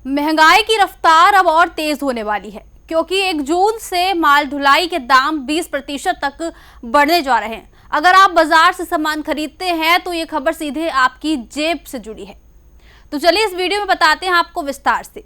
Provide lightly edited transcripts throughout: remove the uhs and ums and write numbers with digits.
महंगाई की रफ्तार अब और तेज होने वाली है क्योंकि 1 जून से माल ढुलाई के दाम 20% तक बढ़ने जा रहे हैं। अगर आप बाजार से सामान खरीदते हैं तो ये खबर सीधे आपकी जेब से जुड़ी है। तो चलिए इस वीडियो में बताते हैं आपको विस्तार से।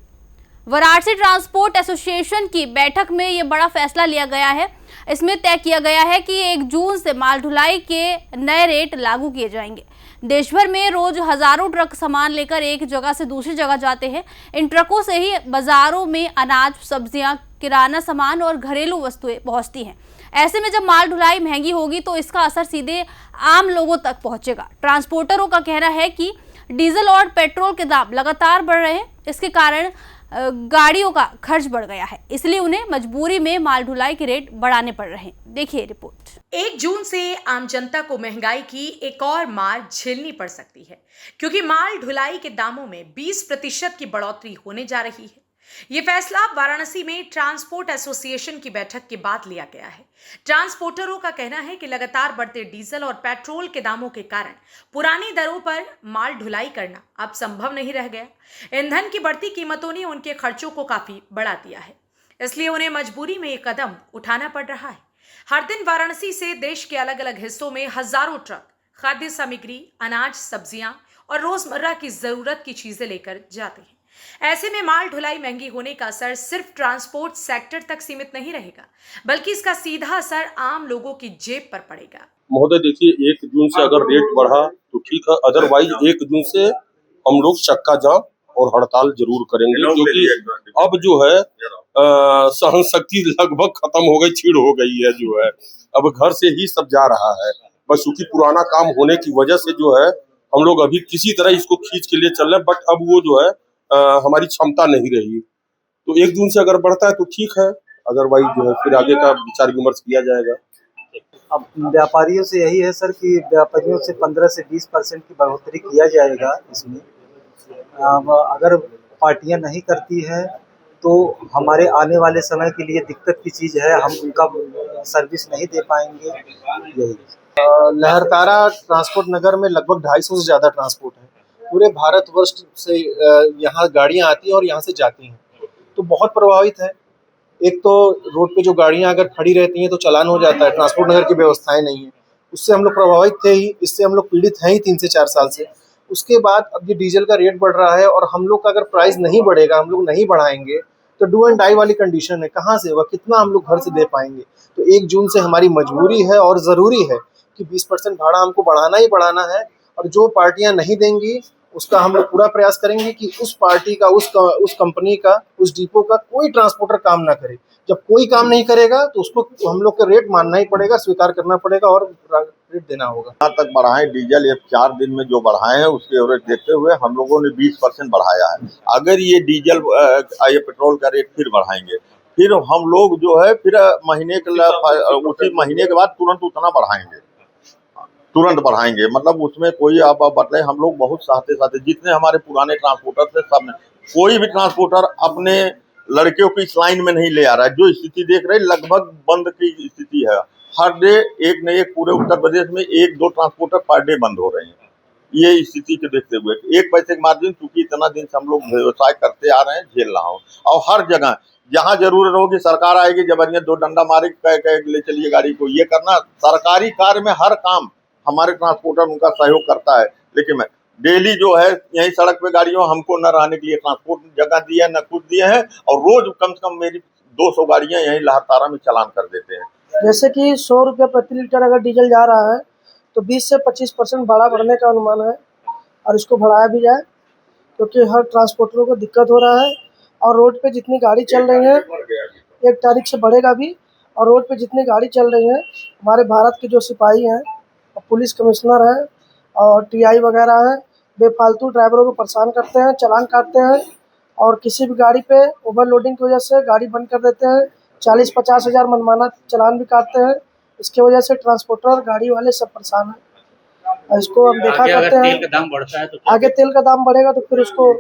वाराणसी ट्रांसपोर्ट एसोसिएशन की बैठक में ये बड़ा फैसला लिया गया है। इसमें तय किया गया है कि 1 जून से माल ढुलाई के नए रेट लागू किए जाएंगे। देश भर में रोज हजारों ट्रक सामान लेकर एक जगह से दूसरी जगह जाते हैं। इन ट्रकों से ही बाजारों में अनाज, सब्जियां, किराना सामान और घरेलू वस्तुएं पहुंचती हैं। ऐसे में जब माल ढुलाई महंगी होगी तो इसका असर सीधे आम लोगों तक पहुंचेगा। ट्रांसपोर्टरों का कहना है कि डीजल और पेट्रोल के दाम लगातार बढ़ रहे हैं। इसके कारण गाड़ियों का खर्च बढ़ गया है, इसलिए उन्हें मजबूरी में माल ढुलाई के रेट बढ़ाने पड़ रहे हैं। देखिए रिपोर्ट। 1 जून से आम जनता को महंगाई की एक और मार झेलनी पड़ सकती है क्योंकि माल ढुलाई के दामों में 20% की बढ़ोतरी होने जा रही है। ये फैसला वाराणसी में ट्रांसपोर्ट एसोसिएशन की बैठक के बाद लिया गया है। ट्रांसपोर्टरों का कहना है कि लगातार बढ़ते डीजल और पेट्रोल के दामों के कारण पुरानी दरों पर माल ढुलाई करना अब संभव नहीं रह गया। ईंधन की बढ़ती कीमतों ने उनके खर्चों को काफी बढ़ा दिया है, इसलिए उन्हें मजबूरी में एक कदम उठाना पड़ रहा है। हर दिन वाराणसी से देश के अलग अलग हिस्सों में हजारों ट्रक खाद्य सामग्री, अनाज, सब्जियां और रोजमर्रा की जरूरत की चीजें लेकर जाते हैं। ऐसे में माल ढुलाई महंगी होने का असर सिर्फ ट्रांसपोर्ट सेक्टर तक सीमित नहीं रहेगा, बल्कि इसका सीधा असर आम लोगों की जेब पर पड़ेगा। महोदय देखिए, 1 जून से अगर रेट बढ़ा तो ठीक है, अदरवाइज 1 जून से हम लोग चक्का जाम और हड़ताल जरूर करेंगे क्योंकि अब जो है सहन शक्ति लगभग खत्म हो गई, छीड़ हो गई है। जो है अब घर से ही सब जा रहा है, बस क्योंकि पुराना काम होने की वजह से जो है हम लोग अभी किसी तरह इसको खींच के लिए चल रहे हैं, बट अब वो जो है हमारी क्षमता नहीं रही। तो 1 जून से अगर बढ़ता है तो ठीक है, अदरवाइज जो है फिर आगे का विचार विमर्श किया जाएगा। अब व्यापारियों से यही है सर कि व्यापारियों से 15 से 20% की बढ़ोतरी किया जाएगा इसमें। अब अगर पार्टियां नहीं करती है तो हमारे आने वाले समय के लिए दिक्कत की चीज़ है, हम उनका सर्विस नहीं दे पाएंगे। यही लहरतारा ट्रांसपोर्ट नगर में लगभग 250 से ज़्यादा ट्रांसपोर्ट है। पूरे भारतवर्ष से यहाँ गाड़ियाँ आती हैं और यहाँ से जाती हैं, तो बहुत प्रभावित है। एक तो रोड पे जो गाड़ियाँ अगर खड़ी रहती हैं तो चालान हो जाता है, ट्रांसपोर्ट नगर की व्यवस्थाएं नहीं है, उससे हम लोग प्रभावित थे ही, इससे हम लोग पीड़ित हैं ही 3 से 4 साल से। उसके बाद अब ये डीजल का रेट बढ़ रहा है और हम लोग का अगर प्राइस नहीं बढ़ेगा, हम लोग नहीं बढ़ाएंगे तो डू एंड डाई वाली कंडीशन है। कहाँ से वह कितना हम लोग घर से दे पाएंगे? तो 1 जून से हमारी मजबूरी है और ज़रूरी है कि 20% भाड़ा हमको बढ़ाना ही बढ़ाना है। और जो पार्टियां नहीं देंगी उसका हम लोग पूरा प्रयास करेंगे कि उस पार्टी का, उस कंपनी का, उस डिपो का कोई ट्रांसपोर्टर काम ना करे। जब कोई काम नहीं करेगा तो उसको हम लोग का रेट मानना ही पड़ेगा, स्वीकार करना पड़ेगा और रेट देना होगा। यहाँ तक बढ़ाएं, डीजल ये 4 दिन में जो बढ़ाए हैं उसके एवरेज देखते हुए हम लोगों ने 20% बढ़ाया है। अगर ये डीजल ये पेट्रोल का रेट फिर बढ़ाएंगे, फिर हम लोग जो है फिर उसी महीने के बाद तुरंत उतना बढ़ाएंगे, तुरंत बढ़ाएंगे। मतलब उसमें कोई आप बतलाए, हम लोग बहुत चाहते जितने हमारे पुराने ट्रांसपोर्टर थे सब ने, कोई भी ट्रांसपोर्टर अपने लड़कियों की इस लाइन में नहीं ले आ रहा है। जो स्थिति देख रहे हैं लगभग बंद की स्थिति है। हर डे एक न एक पूरे उत्तर प्रदेश में 1-2 ट्रांसपोर्टर पर डे बंद हो रहे हैं। ये स्थिति को देखते हुए 1 पैसे के मार्जिन, चूंकि इतना दिन से हम लोग व्यवसाय करते आ रहे हैं, झेल रहा हूँ। और हर जगह जहाँ जरूरत होगी सरकार आएगी, जबरदस्ती 2 डंडा मारे कह ले चलिए गाड़ी को। ये करना सरकारी कार्य में हर काम हमारे ट्रांसपोर्टर उनका सहयोग करता है, लेकिन मैं डेली जो है यही सड़क पे गाड़ियों हमको न रहने के लिए ट्रांसपोर्ट जगह दिया न कुछ दिए हैं, और रोज कम से कम मेरी 200 गाड़ियां यही लहरतारा में चालान कर देते हैं। जैसे कि 100 रुपये प्रति लीटर अगर डीजल जा रहा है तो 20 से 25% भाड़ा बढ़ने का अनुमान है, और इसको बढ़ाया भी जाए क्योंकि हर ट्रांसपोर्टरों को दिक्कत हो रहा है। और रोड पे जितनी गाड़ी चल रही है 1 तारीख से बढ़ेगा भी, और रोड पे जितनी गाड़ी चल रही है, हमारे भारत के जो सिपाही हैं, पुलिस कमिश्नर है और टीआई वगैरह है, बेफालतू ड्राइवरों को परेशान करते हैं, चालान काटते हैं, और किसी भी गाड़ी पे ओवरलोडिंग की वजह से गाड़ी बंद कर देते हैं। 40-50 हज़ार मनमाना चालान भी काटते हैं। इसके वजह से ट्रांसपोर्टर, गाड़ी वाले सब परेशान हैं। इसको हम देखा करते हैं, तेल का दाम बढ़ता है तो आगे तेल का दाम बढ़ेगा तो फिर उसको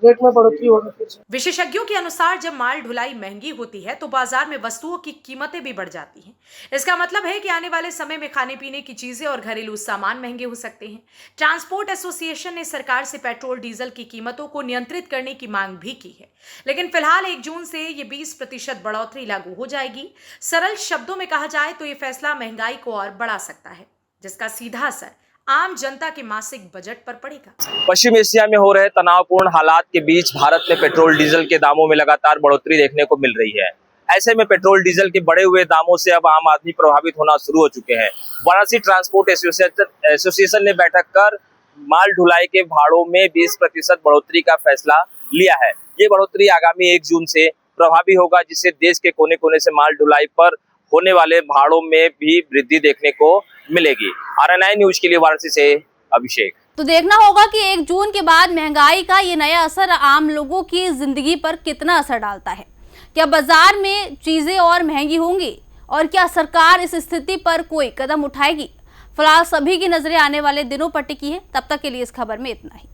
रेट में बढ़ोतरी होगी फिर से। विशेषज्ञों के अनुसार जब माल ढुलाई महंगी होती है तो बाजार में वस्तुओं की कीमतें भी बढ़ जाती हैं। इसका मतलब है कि आने वाले समय में खाने पीने की चीजें और घरेलू सामान महंगे हो सकते हैं। ट्रांसपोर्ट एसोसिएशन ने सरकार से पेट्रोल डीजल की कीमतों को नियंत्रित करने की मांग भी की है, लेकिन फिलहाल 1 जून से ये 20% बढ़ोतरी लागू हो जाएगी। सरल शब्दों में कहा जाए तो ये फैसला महंगाई को और बढ़ा सकता है, जिसका सीधा असर आम जनता के मासिक बजट पर पड़ेगा। पश्चिम एशिया में हो रहे तनावपूर्ण हालात के बीच भारत में पेट्रोल डीजल के दामों में लगातार बढ़ोतरी देखने को मिल रही है। ऐसे में पेट्रोल डीजल के बढ़े हुए दामों से अब आम आदमी प्रभावित होना शुरू हो चुके हैं। वाराणसी ट्रांसपोर्ट एसोसिएशन ने बैठक कर माल ढुलाई के भाड़ों में 20% बढ़ोतरी का फैसला लिया है। ये बढ़ोतरी आगामी 1 जून से प्रभावी होगा, जिससे देश के कोने कोने से माल ढुलाई पर होने वाले भाड़ों में भी वृद्धि देखने को मिलेगी। RNI न्यूज के लिए वाराणसी से अभिषेक। तो देखना होगा कि 1 जून के बाद महंगाई का ये नया असर आम लोगों की जिंदगी पर कितना असर डालता है। क्या बाजार में चीजें और महंगी होंगी और क्या सरकार इस स्थिति पर कोई कदम उठाएगी? फिलहाल सभी की नजरें आने वाले दिनों पर टिकी है। तब तक के लिए इस खबर में इतना ही।